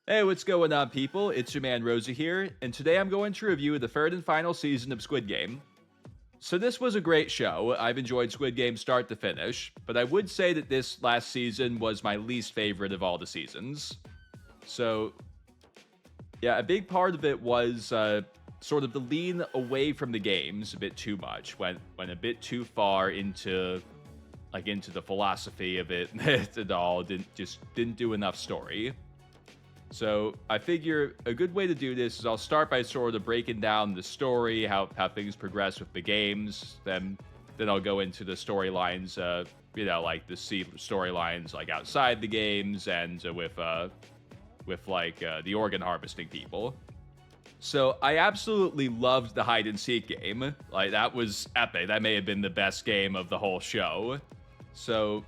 Hey, what's going on, people? It's your man Rosa here, and today I'm going to review the third and final season of Squid Game. So, this was a great show. I've enjoyed Squid Game start to finish, but I would say that this last season was my least favorite of all the seasons. So, yeah, a big part of it was sort of the lean away from the games a bit too much, went a bit too far into the philosophy of it at all. Didn't do enough story. So I figure a good way to do this is I'll start by sort of breaking down the story, how things progress with the games. Then I'll go into the storylines, like the storylines like outside the games and with the organ harvesting people. So I absolutely loved the hide and seek game. Like that was epic. That may have been the best game of the whole show. So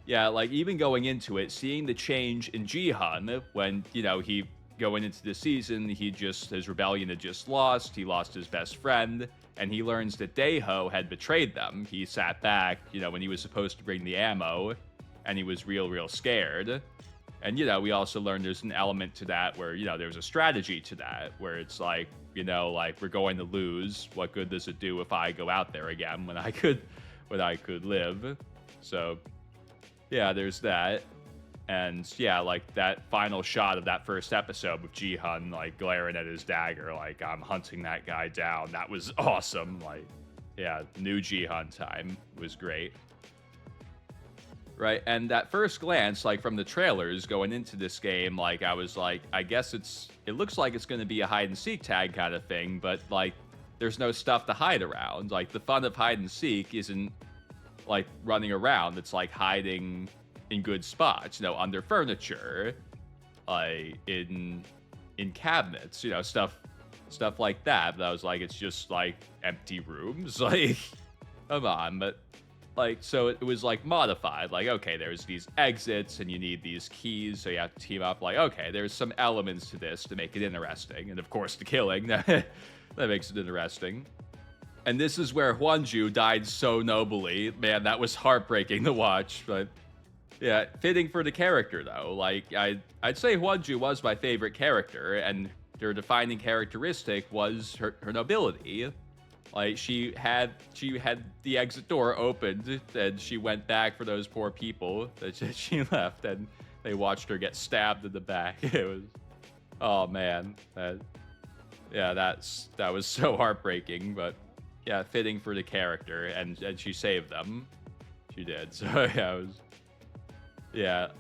yeah, like even going into it, seeing the change in Gi-hun when, he going into the season, his rebellion had just lost, he lost his best friend, and he learns that Dae-ho had betrayed them. He sat back, when he was supposed to bring the ammo, and he was real scared. And, we also learned there's an element to that where, there's a strategy to that, where it's like, we're going to lose. What good does it do if I go out there again when I could live? So yeah, there's that. And yeah, like that final shot of that first episode with Gi-hun like glaring at his dagger, like I'm hunting that guy down. That was awesome. Like, yeah, new Gi-hun time was great. Right, and that first glance, like from the trailers going into this game, like I was like, I guess it looks like it's going to be a hide and seek tag kind of thing, but like there's no stuff to hide around. Like the fun of hide and seek isn't like running around, it's like hiding in good spots, under furniture, like in cabinets, stuff like that. But I was like, it's just like empty rooms. Like, come on. But like, so it was like modified, like, okay, there's these exits and you need these keys, so you have to team up. Like, okay, there's some elements to this to make it interesting, and of course the killing that makes it interesting. And this is where Hwang died so nobly. Man, that was heartbreaking to watch. But yeah, fitting for the character though. Like I'd say Hwang was my favorite character, and her defining characteristic was her nobility. Like she had the exit door opened, and she went back for those poor people that she left, and they watched her get stabbed in the back. It was, oh man, that was so heartbreaking, but. Yeah, fitting for the character, and she saved them. She did. So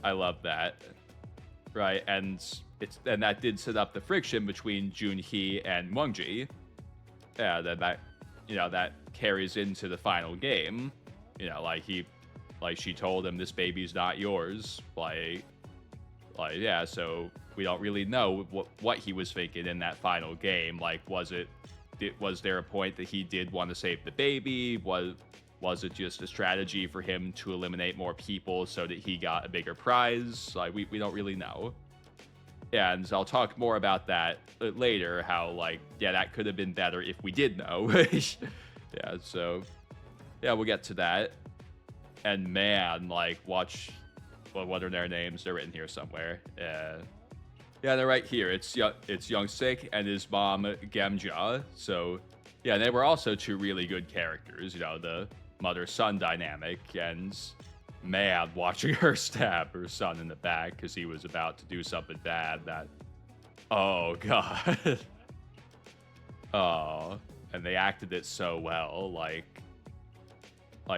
I love that. Right, and that did set up the friction between Junhee and Wonji. Yeah, that carries into the final game. She told him this baby's not yours. So we don't really know what he was thinking in that final game. Like, was there a point that he did want to save the baby? Was it just a strategy for him to eliminate more people so that he got a bigger prize? Like, we don't really know. Yeah, and I'll talk more about that later, how, that could have been better if we did know. Yeah, so, yeah, we'll get to that. And man, watch, what are their names? They're written here somewhere. Yeah, they're right here. It's Young-sik and his mom, Gamja. So, yeah, they were also two really good characters, the mother-son dynamic. And, man, watching her stab her son in the back because he was about to do something bad, oh, God. Oh, and they acted it so well, like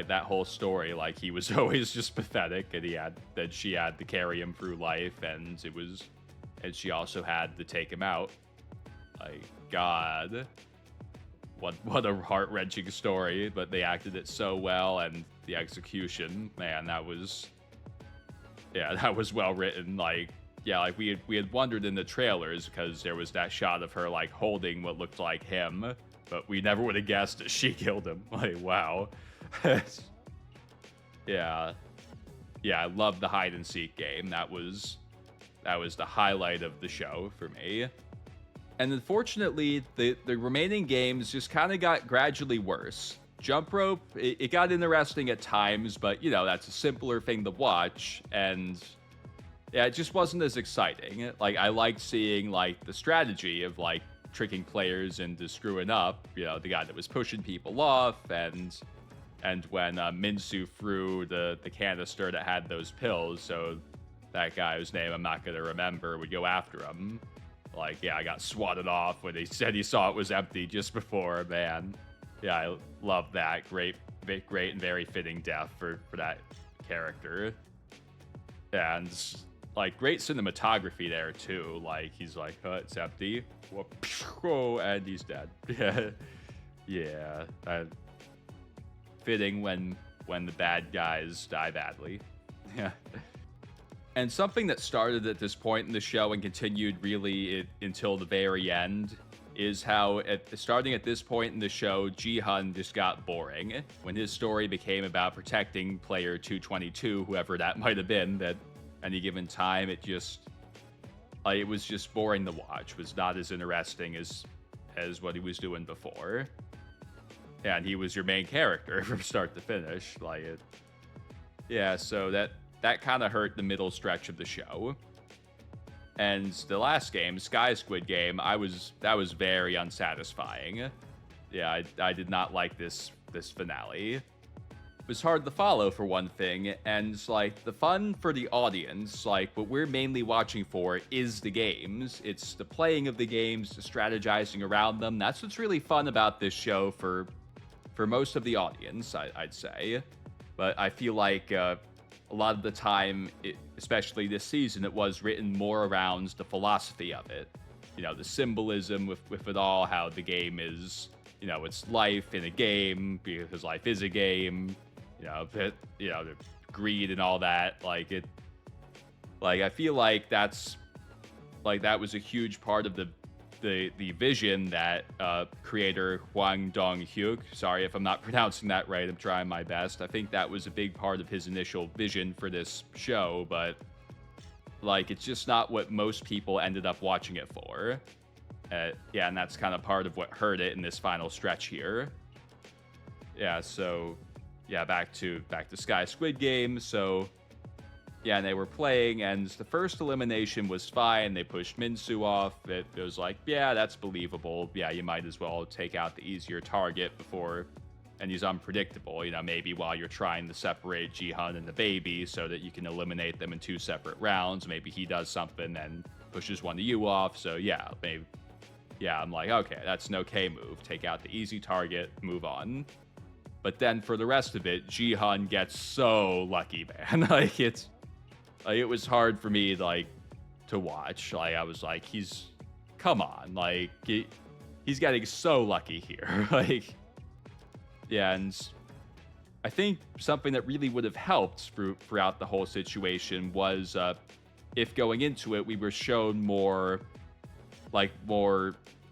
that whole story, like he was always just pathetic, and she had to carry him through life, and she also had to take him out. Like, God, what a heart-wrenching story, but they acted it so well, and the execution, man, that was well written. We had wondered in the trailers because there was that shot of her holding what looked like him, but we never would have guessed that she killed him. Like, wow. Yeah, I love the hide and seek game. That was the highlight of the show for me. And unfortunately, the remaining games just kind of got gradually worse. Jump rope, it got interesting at times, but that's a simpler thing to watch. And Yeah, it just wasn't as exciting. Like, I liked seeing, like, the strategy of, like, tricking players into screwing up, you know, the guy that was pushing people off, and when Minsu threw the canister that had those pills, so that guy whose name I'm not gonna remember would go after him. Like, yeah, I got swatted off when he said he saw it was empty just before, man. Yeah, I love that. Great, great and very fitting death for that character. And like great cinematography there too. Like he's like, it's empty. Whoa, and he's dead. Yeah, yeah. Fitting when the bad guys die badly. Yeah. And something that started at this point in the show and continued really until the very end is how, starting at this point in the show, Gi-hun just got boring. When his story became about protecting player 222, whoever that might have been, that any given time, it was just boring to watch. It was not as interesting as what he was doing before. And he was your main character from start to finish. Yeah, so that kind of hurt the middle stretch of the show. And the last game, Squid Game, that was very unsatisfying. Yeah, I did not like this finale. It was hard to follow for one thing, and like the fun for the audience, like what we're mainly watching for is the games. It's the playing of the games, the strategizing around them. That's what's really fun about this show for most of the audience, I'd say. But I feel like a lot of the time, especially this season, it was written more around the philosophy of it. You know, the symbolism with it all, how the game is, you know, it's life in a game because life is a game. The greed and all that. I feel like that was a huge part of the vision that creator Hwang Dong-hyuk, sorry if I'm not pronouncing that right, I'm trying my best. I think that was a big part of his initial vision for this show, but it's just not what most people ended up watching it for. Yeah, and that's kind of part of what hurt it in this final stretch here. Yeah, so yeah, back to Squid Game. So yeah, and they were playing, and the first elimination was fine. They pushed Minsu off. It was like, yeah, that's believable. Yeah, you might as well take out the easier target before, and he's unpredictable. Maybe while you're trying to separate Gi-hun and the baby so that you can eliminate them in 2 separate rounds, maybe he does something and pushes one of you off. So yeah, maybe. Yeah, I'm like, okay, that's an okay move. Take out the easy target, move on. But then for the rest of it, Gi-hun gets so lucky, man. It was hard for me to watch. I was like, come on, he's getting so lucky here. Yeah, and I think something that really would have helped throughout the whole situation was if going into it we were shown more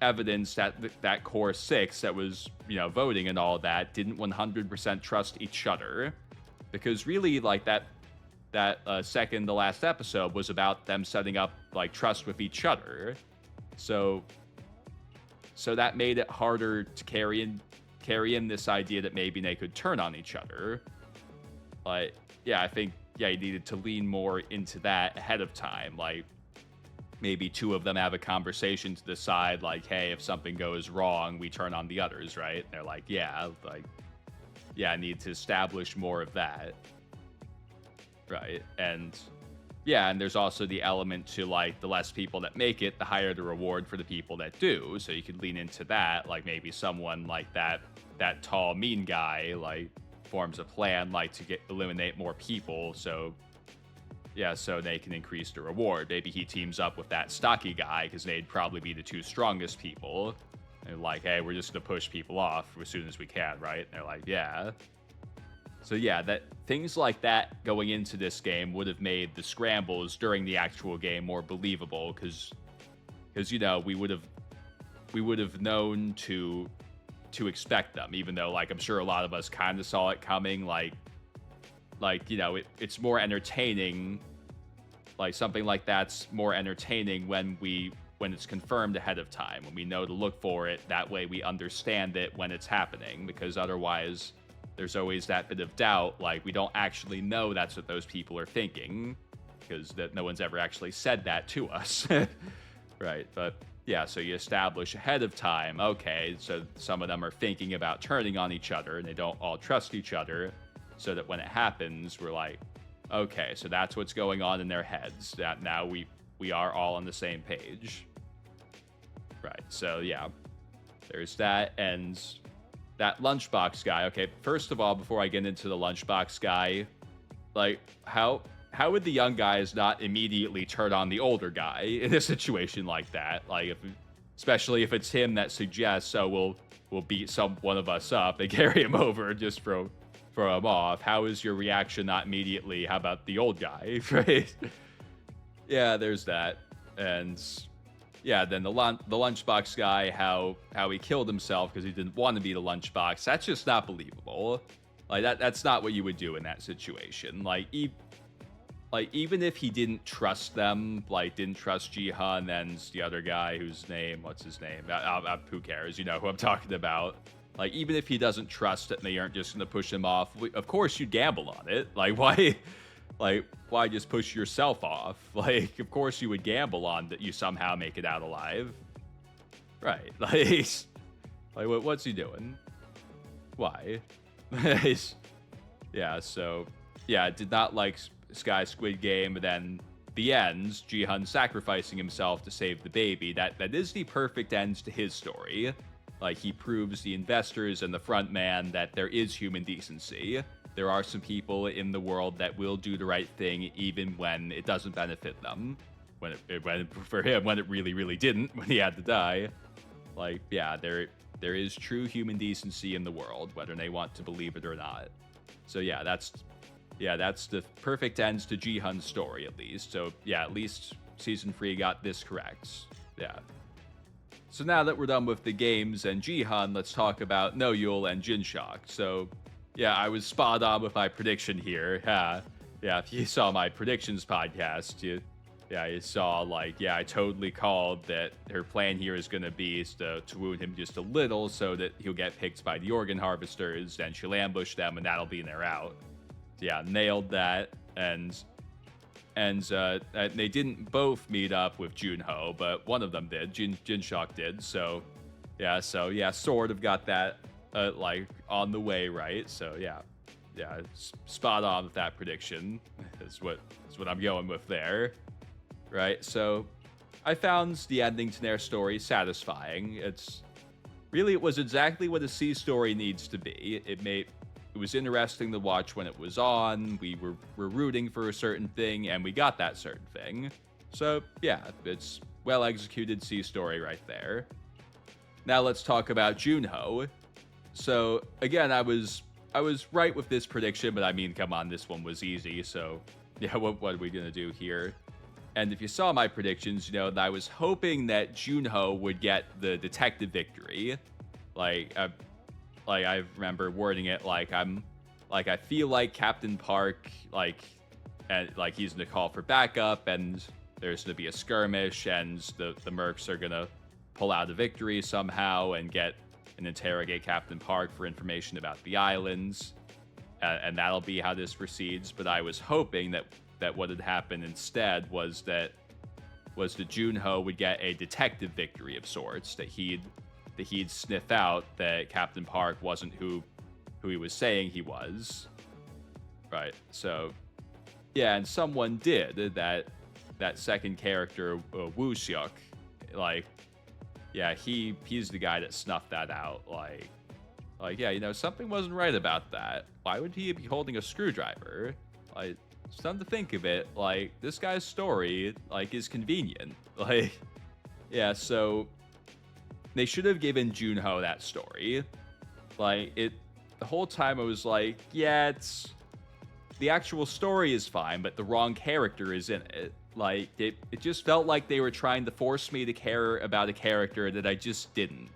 evidence that core 6 that was voting and all that didn't 100% trust each other, because really that second to last episode was about them setting up trust with each other, so that made it harder to carry in this idea that maybe they could turn on each other. But yeah, I think you needed to lean more into that ahead of time. Maybe 2 of them have a conversation to decide, hey, if something goes wrong, we turn on the others, right? And they're I need to establish more of that. Right. And yeah, and there's also the element to the less people that make it, the higher the reward for the people that do. So you could lean into that. Maybe someone that tall, mean guy, forms a plan, to eliminate more people. So yeah, so they can increase the reward. Maybe he teams up with that stocky guy because they'd probably be the 2 strongest people. And hey, we're just going to push people off as soon as we can, right? And they're yeah. So yeah, that things like that going into this game would have made the scrambles during the actual game more believable, because we would have known to expect them, even though I'm sure a lot of us kind of saw it coming. It's more entertaining. Something like that's more entertaining when it's confirmed ahead of time, when we know to look for it. That way we understand it when it's happening, because otherwise there's always that bit of doubt. We don't actually know that's what those people are thinking. because that no one's ever actually said that to us. Right, but yeah, so you establish ahead of time, okay, so some of them are thinking about turning on each other and they don't all trust each other, so that when it happens, we're like, okay, so that's what's going on in their heads, that now we are all on the same page. Right, so yeah, there's that. And that lunchbox guy, okay, first of all, before I get into the lunchbox guy, like, how would the young guys not immediately turn on the older guy in a situation like that? Like, especially if it's him that suggests, so we'll beat one of us up and carry him over just throw him off. How is your reaction not immediately, how about the old guy, right? Yeah, there's that. And yeah, then the lunchbox guy, how he killed himself because he didn't want to be the lunchbox. That's just not believable. Like, that's not what you would do in that situation. Like, even if he didn't trust them, like, didn't trust Gi-hun and the other guy what's his name? Who cares? You know who I'm talking about. Like, even if he doesn't trust it and they aren't just going to push him off, of course you'd gamble on it. Like, why just push yourself off? Like, of course you would gamble on that you somehow make it out alive. Right. Like what's he doing? Why? Yeah, so, yeah, I did not like Sky Squid Game, but then the ends, Gi-hun sacrificing himself to save the baby, that is the perfect end to his story. Like, he proves the investors and the front man that there is human decency. There are some people in the world that will do the right thing even when it doesn't benefit them. For him, when it really, really didn't, when he had to die. Like, yeah, there is true human decency in the world, whether they want to believe it or not. So yeah, that's the perfect ends to Gi-hun's story, at least. So yeah, at least season 3 got this correct. Yeah. So now that we're done with the games and Gi-hun, let's talk about No-Yul and Jin-shock. So yeah, I was spot on with my prediction here. Yeah, if you saw my predictions podcast, you saw, like, yeah, I totally called that her plan here is going to be to wound him just a little so that he'll get picked by the organ harvesters, and she'll ambush them, and that'll be their out. So yeah, nailed that. And they didn't both meet up with Junho, but one of them did. Jin-shock did. So yeah, sort of got that like on the way, right? So yeah, spot on with that prediction. Is what I'm going with there. Right, so I found the ending to their story satisfying. It was exactly what a C story needs to be. It was interesting to watch when it was on. We were rooting for a certain thing, and we got that certain thing. So yeah, it's well executed C story right there. Now let's talk about Junho. So again, I was right with this prediction, but I mean, come on, this one was easy. So yeah, what are we gonna do here? And if you saw my predictions, that I was hoping that Junho would get the detective victory. I remember wording it I feel like Captain Park, he's gonna call for backup, and there's gonna be a skirmish, and the mercs are gonna pull out a victory somehow and interrogate Captain Park for information about the islands, and that'll be how this proceeds. But I was hoping that what had happened instead was that Junho would get a detective victory of sorts, that he'd sniff out that Captain Park wasn't who he was saying he was. Right. So yeah, and someone did that second character, Woo-seok, he's the guy that snuffed that out. Something wasn't right about that. Why would he be holding a screwdriver? Something to think of it, this guy's story, is convenient. So they should have given Junho that story. The whole time I was it's the actual story is fine, but the wrong character is in it. It just felt like they were trying to force me to care about a character that I just didn't.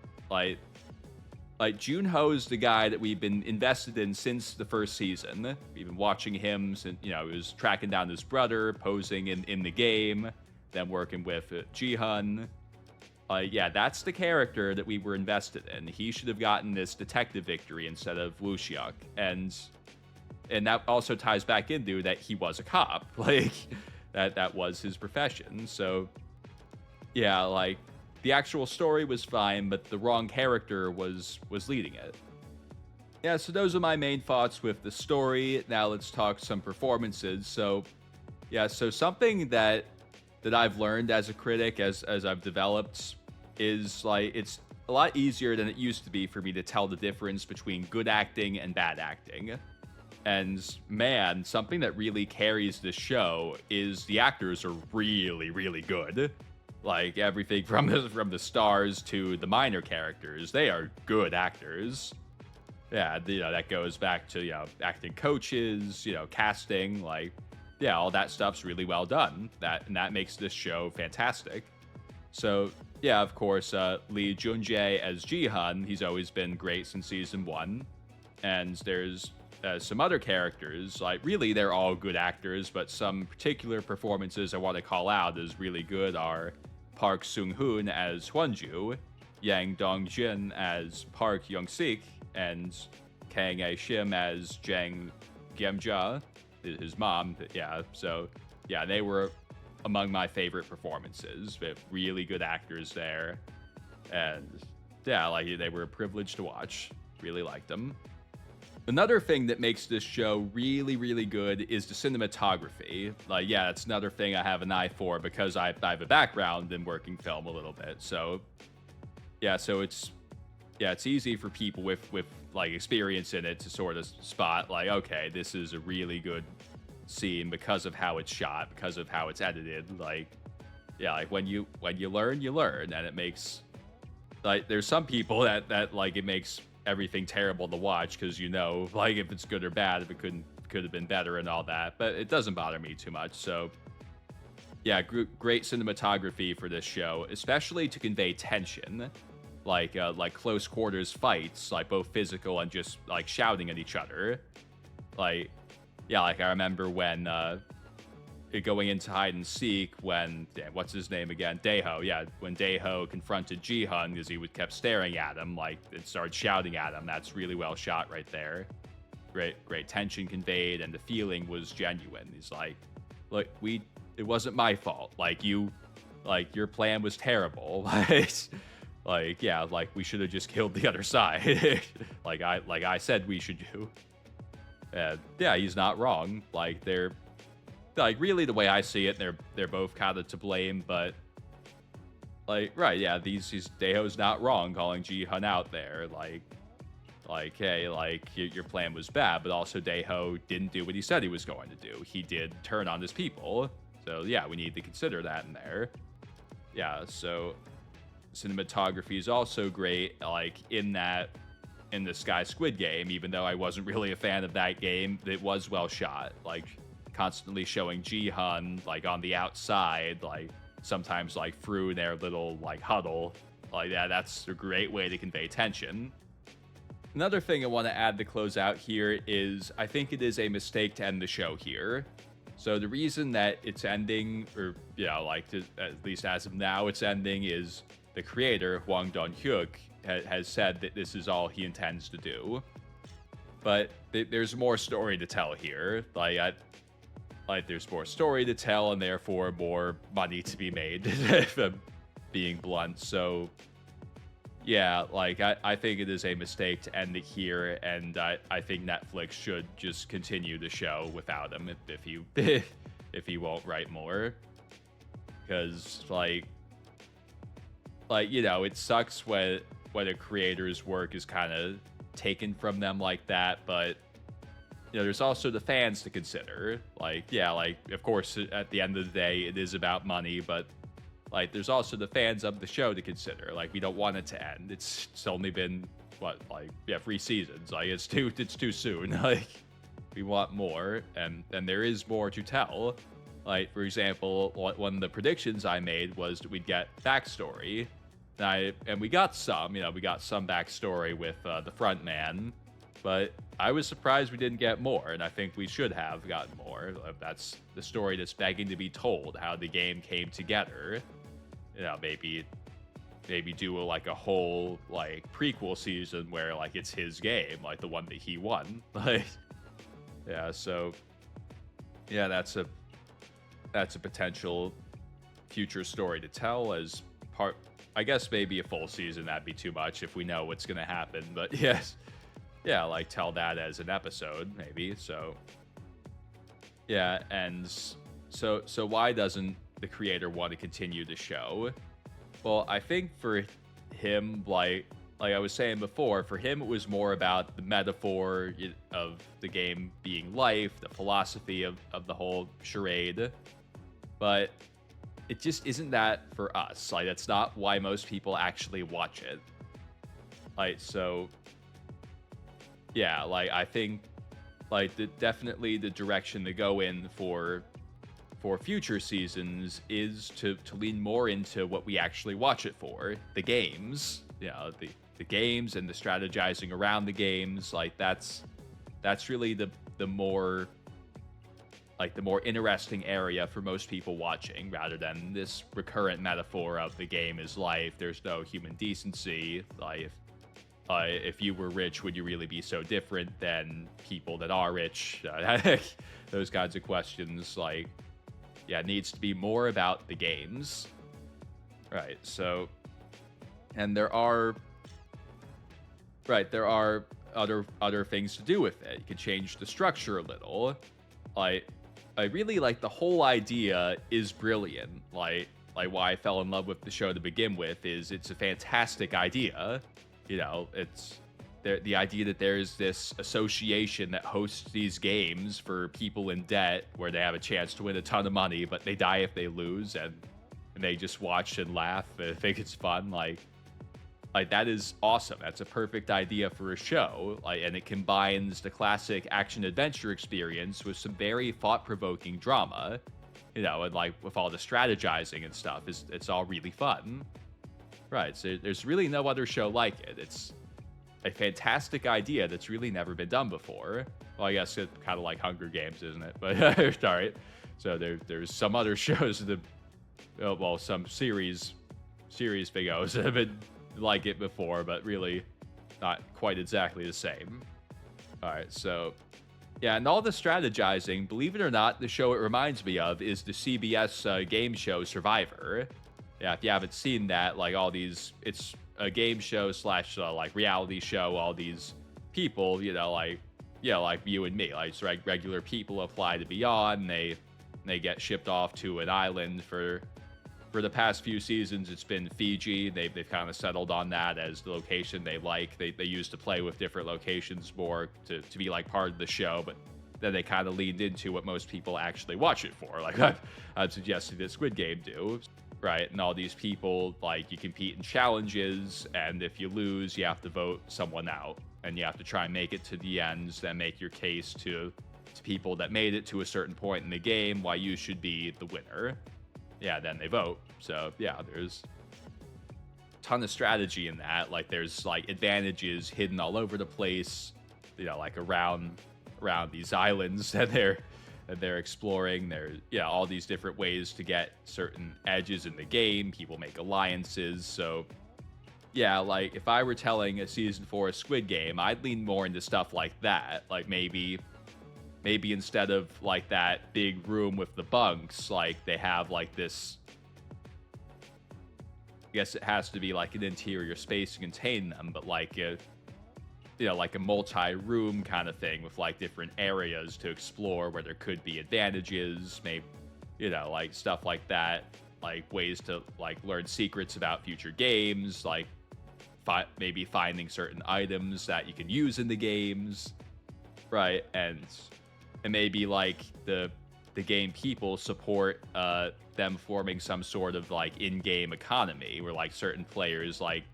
Junho is the guy that we've been invested in since the first season. We've been watching him since, he was tracking down his brother, posing in the game, then working with Gi-hun. That's the character that we were invested in. He should have gotten this detective victory instead of Woo-seok. And that also ties back into that he was a cop. that was his profession. So yeah, like the actual story was fine, but the wrong character was leading it. Yeah, so those are my main thoughts with the story. Now let's talk some performances. So yeah, so something that I've learned as a critic as I've developed is like it's a lot easier than it used to be for me to tell the difference between good acting and bad acting. And man, something that really carries this show is the actors are really, really good. Like everything from the stars to the minor characters, they are good actors. Yeah, that goes back to acting coaches, casting, like yeah, all that stuff's really well done. That makes this show fantastic. So yeah, of course, Lee Jun-jae as Gi-hun, he's always been great since season 1. And there's some other characters, like really they're all good actors, but some particular performances I want to call out as really good are Park Sung-hoon as Hwonju, Yang Dong-jin as Park Young-sik, and Kang A-shim as Jang Gyemja, his mom. Yeah, so yeah, they were among my favorite performances. We have really good actors there, and yeah, like they were a privilege to watch. Really liked them. Another thing that makes this show really, really good is the cinematography. Like, yeah, it's another thing I have an eye for because I have a background in working film a little bit. So, yeah, so it's easy for people with like experience in it to sort of spot like, okay, this is a really good scene because of how it's shot, because of how it's edited. Like, yeah, like when you learn, you learn, and it makes like there's some people that like it makes everything terrible to watch because like if it's good or bad, if it could have been better and all that, but it doesn't bother me too much. So yeah, great cinematography for this show, especially to convey tension, like close quarters fights, like both physical and just like shouting at each other. Like yeah, like I remember when going into hide and seek when what's his name again, Daeho. Yeah, when Daeho confronted Gi-hun because he kept staring at him, like it started shouting at him. That's really well shot right there. Great tension conveyed, and the feeling was genuine. He's like, look, it wasn't my fault. Like your plan was terrible. Like yeah, like we should have just killed the other side. like I said we should do. Yeah, he's not wrong. Like they're like really the way I see it, they're both kind of to blame, but like right, yeah, these Daeho's not wrong calling Gi-hun out there. Like hey, like your plan was bad, but also Daeho didn't do what he said he was going to do. He did turn on his people. So yeah, we need to consider that in there. Yeah, so cinematography is also great, like in the Sky Squid game, even though I wasn't really a fan of that game, it was well shot. Like constantly showing Gi-hun like on the outside, like sometimes like through their little like huddle, like that's a great way to convey tension. Another thing I want to add to close out here is I think it is a mistake to end the show here. So the reason that it's ending, or at least as of now it's ending, is the creator Hwang Dong-hyuk has said that this is all he intends to do. But there's more story to tell here. Like there's more story to tell, and therefore more money to be made, if I'm being blunt. So yeah, like I think it is a mistake to end it here, and I think Netflix should just continue the show without him if he won't write more. Because like it sucks when a creator's work is kind of taken from them like that, but there's also the fans to consider. Like, yeah, like, of course, at the end of the day, it is about money, but, like, there's also the fans of the show to consider. Like, we don't want it to end. It's only been, 3 seasons. Like, it's too soon. Like, we want more, and there is more to tell. Like, for example, one of the predictions I made was that we'd get backstory. And we got some, we got some backstory with the front man. But I was surprised we didn't get more, and I think we should have gotten more. That's the story that's begging to be told, how the game came together. Maybe do a whole prequel season where it's his game, like the one that he won. Yeah, so yeah, that's that's a potential future story to tell as part. I guess maybe a full season, that'd be too much if we know what's gonna happen. But yes, yeah, like tell that as an episode maybe. So yeah, and so why doesn't the creator want to continue the show? Well, I think for him, like I was saying before, for him it was more about the metaphor of the game being life, the philosophy of the whole charade. But it just isn't that for us. Like that's not why most people actually watch it. Like so yeah, like I think like definitely the direction to go in for future seasons is to lean more into what we actually watch it for, the games. You know, the games and the strategizing around the games. Like that's really the more like the more interesting area for most people watching, rather than this recurrent metaphor of the game is life. There's no human decency. Like if you were rich, would you really be so different than people that are rich? Those kinds of questions. Like, yeah, it needs to be more about the games. Right. So, and there are other things to do with it. You can change the structure a little. I really like the whole idea is brilliant. Like why I fell in love with the show to begin with is it's a fantastic idea. You know, it's the idea that there's this association that hosts these games for people in debt where they have a chance to win a ton of money, but they die if they lose, and they just watch and laugh and think it's fun. Like that is awesome. That's a perfect idea for a show. And it combines the classic action adventure experience with some very thought-provoking drama. You know, and like with all the strategizing and stuff, it's all really fun. Right. So there's really no other show like it. It's a fantastic idea that's really never been done before. Well, I guess it's kind of like Hunger Games, isn't it? But all right. So there's some other shows that, well, some series figos that have been like it before, but really not quite exactly the same. All right, so yeah, and all the strategizing, believe it or not, the show it reminds me of is the CBS game show Survivor. Yeah, if you haven't seen that, like all these, it's a game show slash like reality show. All these people, you know, like like you and me, like just regular people apply to be on. They get shipped off to an island for the past few seasons. It's been Fiji. They've kind of settled on that as the location they like. They used to play with different locations more to be like part of the show, but then they kind of leaned into what most people actually watch it for. Like I've suggested that Squid Game do, right? And all these people, like you compete in challenges, and if you lose, you have to vote someone out, and you have to try and make it to the ends, then make your case to people that made it to a certain point in the game why you should be the winner. Yeah, then they vote. So yeah, there's a ton of strategy in that. Like there's like advantages hidden all over the place, you know, like around these islands that they're exploring. There's all these different ways to get certain edges in the game. People make alliances. So yeah, like if I were telling a season 4 Squid Game, I'd lean more into stuff like that. Like maybe instead of like that big room with the bunks, like they have like this, I guess it has to be like an interior space to contain them, but like a, like a multi-room kind of thing with like different areas to explore where there could be advantages, maybe, like stuff like that, like ways to like learn secrets about future games, like maybe finding certain items that you can use in the games, right? And maybe like the game people support them forming some sort of like in-game economy where like certain players like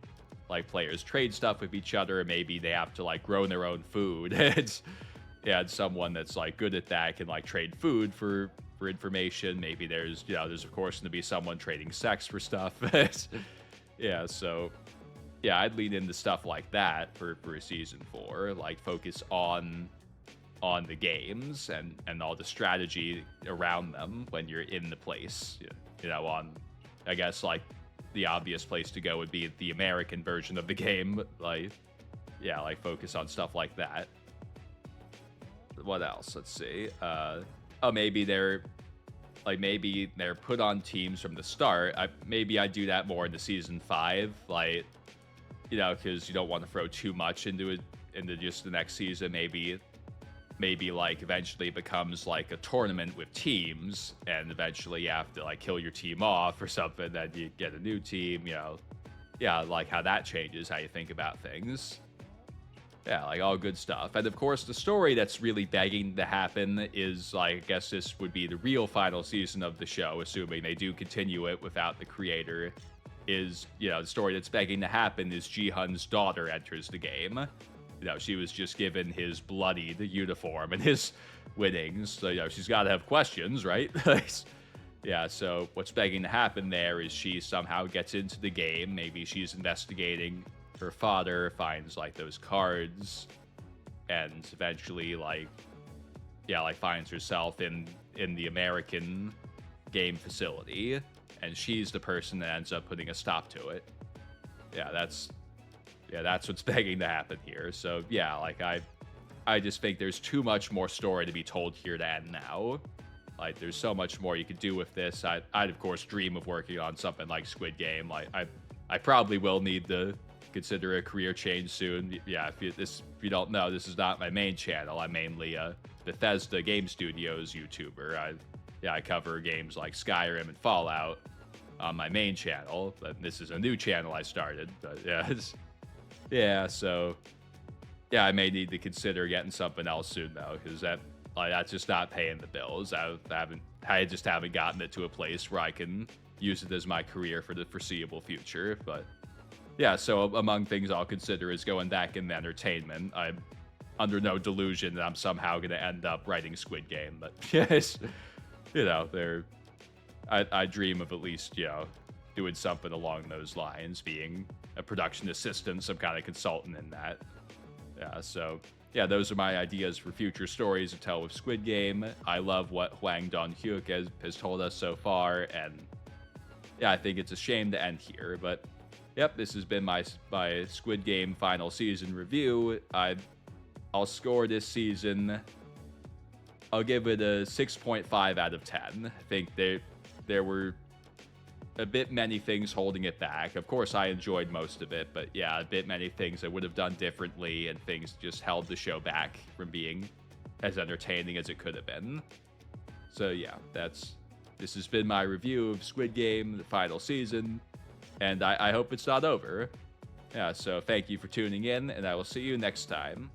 players trade stuff with each other, and maybe they have to like grow their own food. And someone that's like good at that can like trade food for information. Maybe there's of course going to be someone trading sex for stuff. So I'd lean into stuff like that for a season 4, like focus on the games and all the strategy around them when you're in the place. On, I guess, like the obvious place to go would be the American version of the game. Like focus on stuff like that. What else? Let's see. Maybe like maybe they're put on teams from the start. Maybe I do that more into season 5, like, you know, because you don't want to throw too much into it into just the next season. Maybe like eventually it becomes like a tournament with teams, and eventually you have to like kill your team off or something, then you get a new team, you know. Yeah, like how that changes how you think about things. Yeah, like all good stuff. And of course, the story that's really begging to happen is, like, I guess this would be the real final season of the show, assuming they do continue it without the creator. Is, you know, the story that's begging to happen is Gi-hun's daughter enters the game. You know, she was just given his bloodied uniform and his winnings. So, you know, she's got to have questions, right? Yeah, so what's begging to happen there is she somehow gets into the game. Maybe she's investigating her father, finds like those cards, and eventually like, yeah, like finds herself in the American game facility, and she's the person that ends up putting a stop to it. Yeah, that's what's begging to happen here. So yeah, like I just think there's too much more story to be told here to end now. Like, there's so much more you could do with this. I'd of course dream of working on something like Squid Game. Like, I probably will need to consider a career change soon. Yeah, if you don't know, this is not my main channel. I'm mainly a Bethesda Game Studios YouTuber. I cover games like Skyrim and Fallout on my main channel. But this is a new channel I started. But yeah, so yeah, I may need to consider getting something else soon though, because that's just not paying the bills. I just haven't gotten it to a place where I can use it as my career for the foreseeable future. But yeah, so among things I'll consider is going back in entertainment. I'm under no delusion that I'm somehow going to end up writing Squid Game, but yes, you know, I dream of at least, you know, doing something along those lines, being a production assistant, some kind of consultant in that. Yeah, so yeah, those are my ideas for future stories to tell with Squid Game. I love what Hwang Dong-hyuk has told us so far, and yeah, I think it's a shame to end here, but yep, this has been my Squid Game final season review. I'll score this season. I'll give it a 6.5 out of 10. I think there were a bit many things holding it back. Of course, I enjoyed most of it, but yeah, a bit many things I would have done differently, and things just held the show back from being as entertaining as it could have been. So yeah, this has been my review of Squid Game, the final season, and I hope it's not over. Yeah, so thank you for tuning in, and I will see you next time.